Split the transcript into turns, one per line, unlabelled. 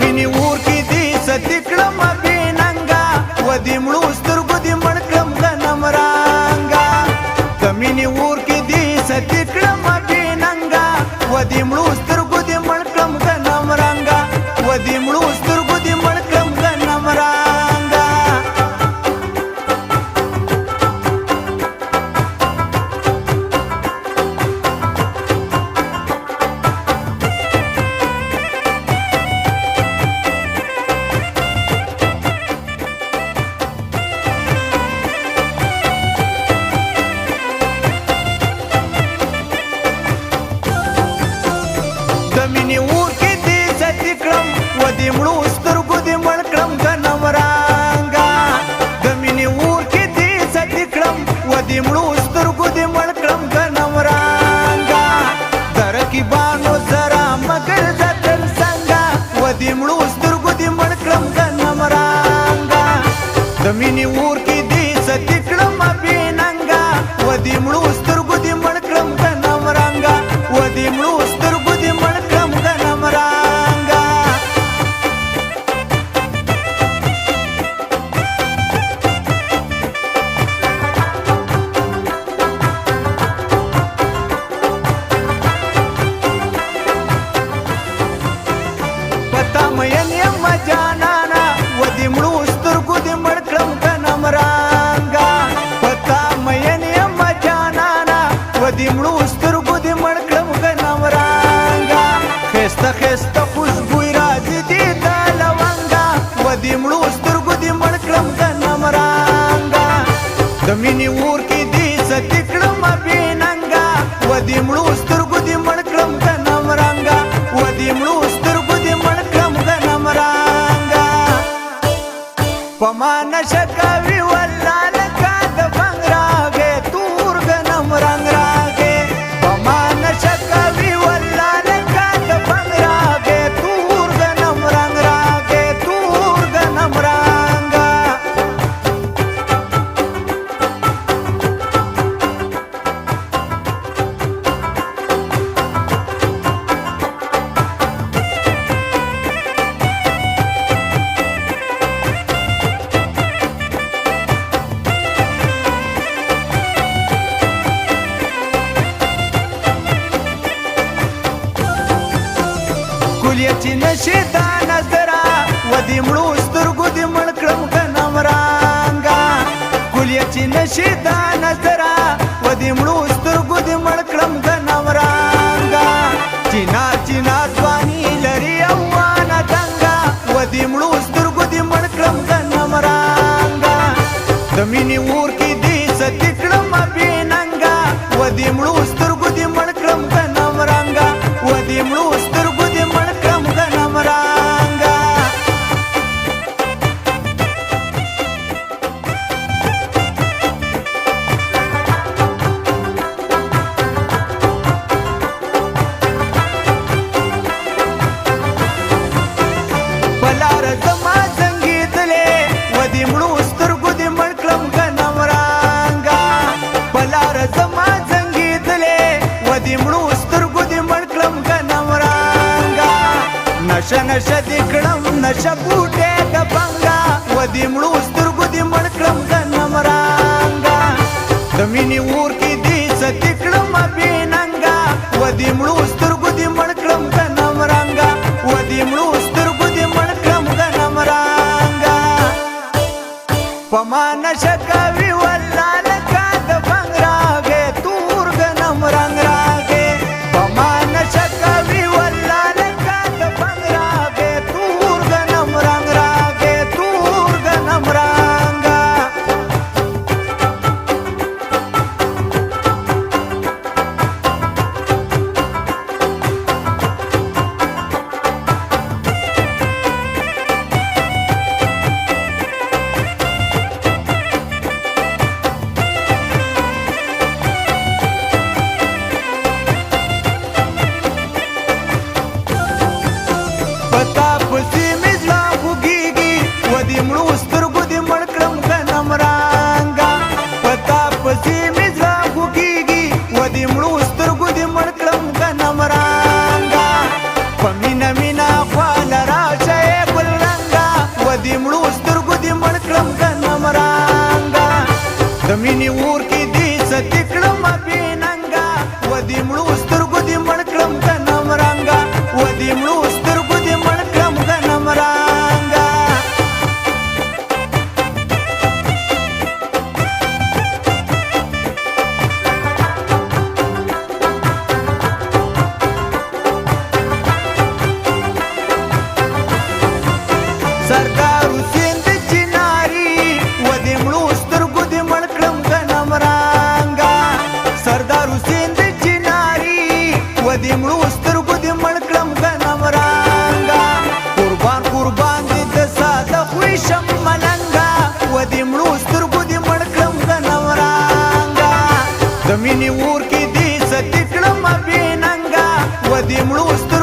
مینې اور کې دې ستی کړم بې ننګه و دې مړو سترګو دې مړ کړم غنم رنګه د مینې اور کې دې ستی کړم بې ننګه و دې مړو سترګو دې مړ کړم غنم رنګه و دې مړو سترګو دې مړ کړم غنم رنګه د مینې اور کې دې ستی کړم و دې مړو سترګو دې مړ کړم غنم رنګه د مینې اور کې دې ستی کړم و دې مړو سترګو دې مړ کړم غنم رنګه د رقیبانو سره مګر زتر څنګه و دې مړو سترګو دې مړ کړم غنم رنګه د مینې اور کې دې ستی کړم بې ننګه و دې مړو سترګو دې مړ کړم غنم رنګه و دې مړو سترګو دې مړ کړم غنم رنګه پتا مین یم جانانا و دې مړو سترګو دې مړ کړم غنم رنګه پتا مین یم جانانا و دې مړو سترګو دې مړ کړم غنم رنګه خسته خسته خوشبوی راځي دې د لونګه و دې مړو سترګو دې مړ کړم غنم رنګه د مینې اور کې دې ستی کړم بې ننګه و دې مړو سترګو دې مړ کړم غنم رنګه و دې مړو سترګو دې مړ کړم غنم رنګه په ما نشه کوي والله لکه د بنګ راغې تور غنم رنګ راغې په ما نشه کوي والله لکه د بنګ راغې تور غنم رنګ راغې تور غنم رنګه ګلیا چې نشي دا نظره و دې مړو سترګو دې مړ کړم غنم رنګه ګلیا چې نشي دا نظره و دې مړو سترګو دې مړ کړم غنم رنګه چینار چینار ځواني لري اوانه دنګه و دې مړو سترګو دې مړ کړم غنم رنګه د مینې اور کې دې ستی کړم بې ننګه و دې مړو سترګو دې مړ کړم غنم رنګه و دې مړو سترګو دې مړ کړم غنم رنګه بلار زما زنګېدلې و دې مړو سترګو دې مړ کړم غنم رنګه بلار زما زنګېدلې و دې مړو سترګو دې مړ کړم غنم رنګه نشه نشه دې کړم نشه بوټې د بنګه و دې مړو سترګو دې مړ کړم غنم رنګه د مینې اور کې دې ستی کړم بې ننګه و دې مړو سترګو دې مړ کړم غنم رنګه و دې مړو سترګو دې مړ کړم غنم رنګه په ما نشه کوي والله لکه د بنګ راغې تور غنم رنګ راغې په ما نشه کوي والله لکه د بنګ راغې تور غنم رنګ راغې تور غنم رنګه مینا خواله راشه زمینی ور کې دي ستکړه مبیننګا ودی مړو سترګو